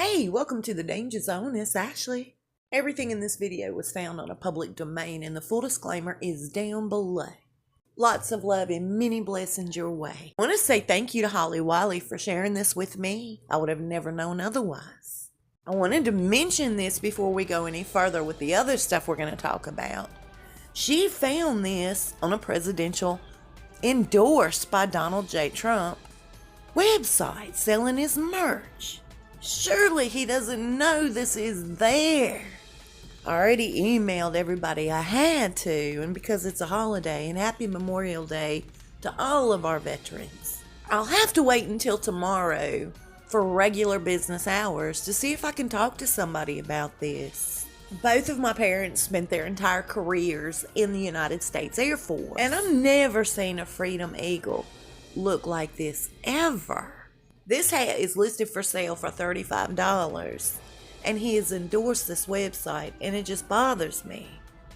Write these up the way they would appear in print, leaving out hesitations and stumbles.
Hey, welcome to the Danger Zone. It's Ashley. Everything in this video was found on a public domain and the full disclaimer is down below. Lots of love and many blessings your way. I want to say thank you to Holly Wiley for sharing this with me. I would have never known otherwise. I wanted to mention this before we go any further with the other stuff we're going to talk about. She found this on a presidential endorsed by Donald J. Trump website selling his merch. Surely he doesn't know this is theyre. I already emailed everybody I had to, and because it's a holiday, and happy Memorial Day to all of our veterans. I'll have to wait until tomorrow for regular business hours to see if I can talk to somebody about this. Both of my parents spent their entire careers in the United States Air Force, and I've never seen a Freedom Eagle look like this ever. This hat is listed for sale for $35, and he has endorsed this website, and it just bothers me.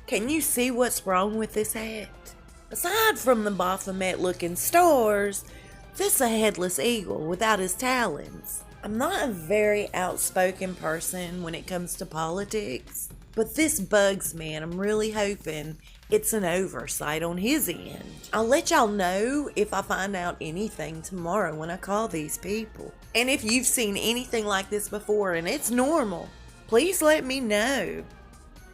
Can you see what's wrong with this hat? Aside from the Baphomet-looking stars, this is a headless eagle without his talons. I'm not a very outspoken person when it comes to politics, but this bugs me, and I'm really hoping it's an oversight on his end. I'll let y'all know if I find out anything tomorrow when I call these people. And if you've seen anything like this before and it's normal, please let me know.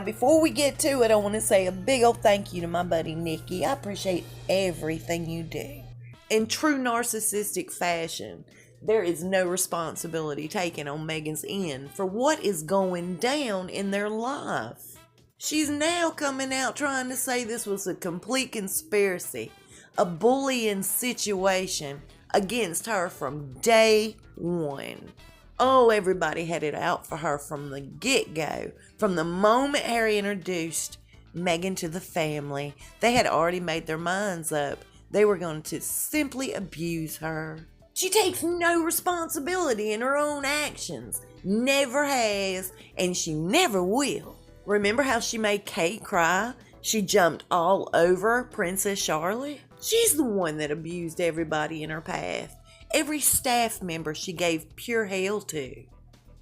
Before we get to it, I want to say a big old thank you to my buddy Nikki. I appreciate everything you do. In true narcissistic fashion, there is no responsibility taken on Meghan's end for what is going down in their life. She's now coming out trying to say this was a complete conspiracy, a bullying situation against her from day one. Oh, everybody had it out for her from the get-go. From the moment Harry introduced Meghan to the family, they had already made their minds up. They were going to simply abuse her. She takes no responsibility in her own actions, never has, and she never will. Remember how she made Kate cry? She jumped all over Princess Charlotte? She's the one that abused everybody in her path. Every staff member she gave pure hell to.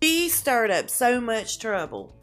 She stirred up so much trouble.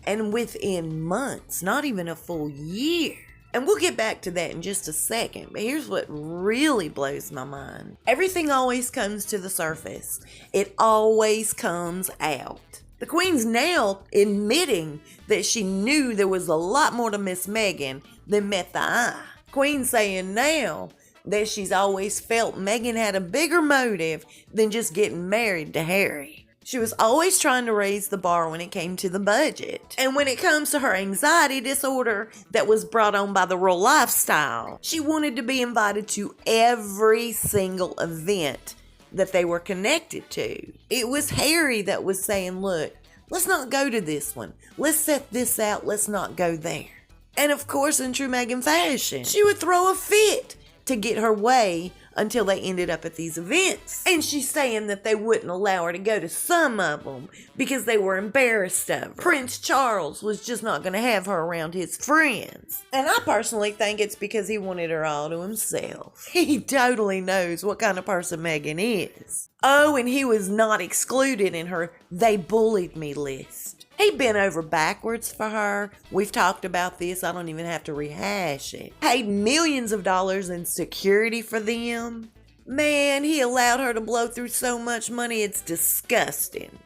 And within months, not even a full year. And we'll get back to that in just a second. But here's what really blows my mind. Everything always comes to the surface. It always comes out. The Queen's now admitting that she knew there was a lot more to Miss Meghan than met the eye. Queen's saying now that she's always felt Meghan had a bigger motive than just getting married to Harry. She was always trying to raise the bar when it came to the budget. And when it comes to her anxiety disorder that was brought on by the royal lifestyle, she wanted to be invited to every single event that they were connected to. It was Harry that was saying, look, let's not go to this one. Let's set this out. Let's not go there. And of course, in true Meghan fashion, she would throw a fit to get her way until they ended up at these events. And she's saying that they wouldn't allow her to go to some of them because they were embarrassed of her. Prince Charles was just not going to have her around his friends. And I personally think it's because he wanted her all to himself. He totally knows what kind of person Meghan is. Oh, and he was not excluded in her "they bullied me" list. He bent over backwards for her. We've talked about this. I don't even have to rehash it. Paid millions of dollars in security for them. Man, he allowed her to blow through so much money, it's disgusting.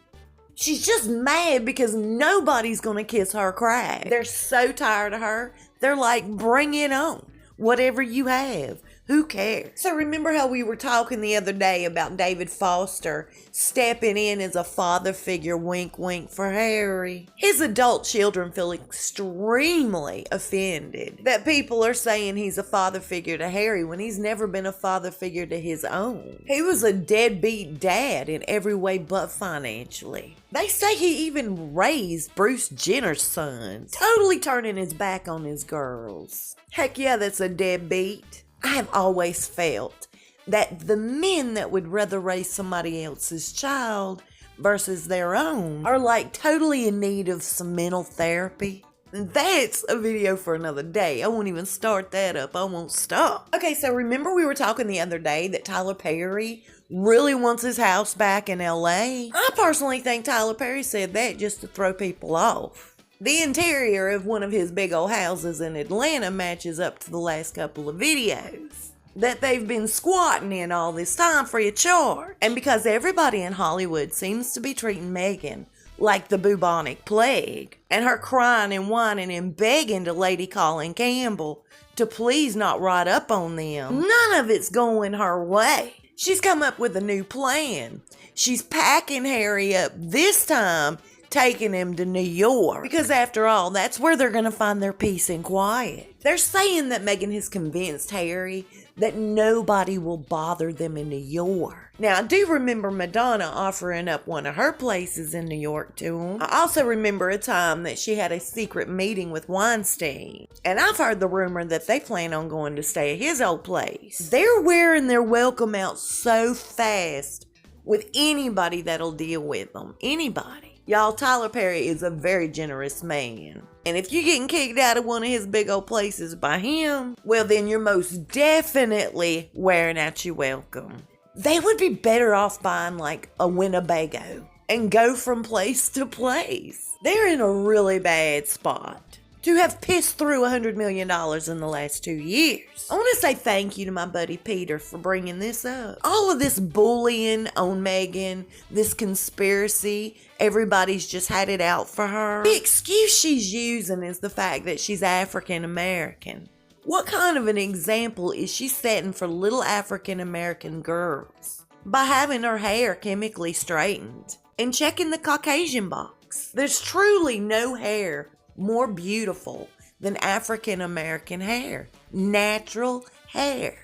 She's just mad because nobody's going to kiss her cry. They're so tired of her. They're like, bring it on. Whatever you have. Who cares? So remember how we were talking the other day about David Foster stepping in as a father figure, wink wink, for Harry? His adult children feel extremely offended that people are saying he's a father figure to Harry when he's never been a father figure to his own. He was a deadbeat dad in every way but financially. They say he even raised Bruce Jenner's son, totally turning his back on his girls. Heck yeah, that's a deadbeat. I have always felt that the men that would rather raise somebody else's child versus their own are like totally in need of some mental therapy. That's a video for another day. I won't even start that up. I won't stop. Okay, so remember we were talking the other day that Tyler Perry really wants his house back in LA. I personally think Tyler Perry said that just to throw people off. The interior of one of his big old houses in Atlanta matches up to the last couple of videos that they've been squatting in all this time free of charge. And because everybody in Hollywood seems to be treating Meghan like the bubonic plague, and her crying and whining and begging to Lady Colin Campbell to please not ride up on them, none of it's going her way. She's come up with a new plan. She's packing Harry up this time, taking him to New York, because after all, that's where they're going to find their peace and quiet. They're saying that Meghan has convinced Harry that nobody will bother them in New York. Now, I do remember Madonna offering up one of her places in New York to him. I also remember a time that she had a secret meeting with Weinstein. And I've heard the rumor that they plan on going to stay at his old place. They're wearing their welcome out so fast with anybody that'll deal with them. Anybody. Y'all, Tyler Perry is a very generous man. And if you're getting kicked out of one of his big old places by him, well, then you're most definitely wearing out your welcome. They would be better off buying like a Winnebago and go from place to place. They're in a really bad spot to have pissed through $100 million in the last 2 years. I want to say thank you to my buddy Peter for bringing this up. All of this bullying on Meghan, this conspiracy, everybody's just had it out for her. The excuse she's using is the fact that she's African American. What kind of an example is she setting for little African American girls by having her hair chemically straightened and checking the Caucasian box? There's truly no hair more beautiful than African American hair. Natural hair.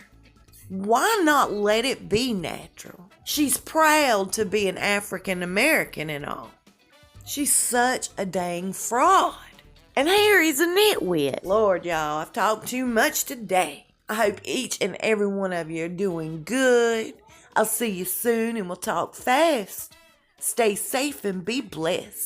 Why not let it be natural? She's proud to be an African American and all. She's such a dang fraud. And Harry's a nitwit. Lord, y'all, I've talked too much today. I hope each and every one of you are doing good. I'll see you soon and we'll talk fast. Stay safe and be blessed.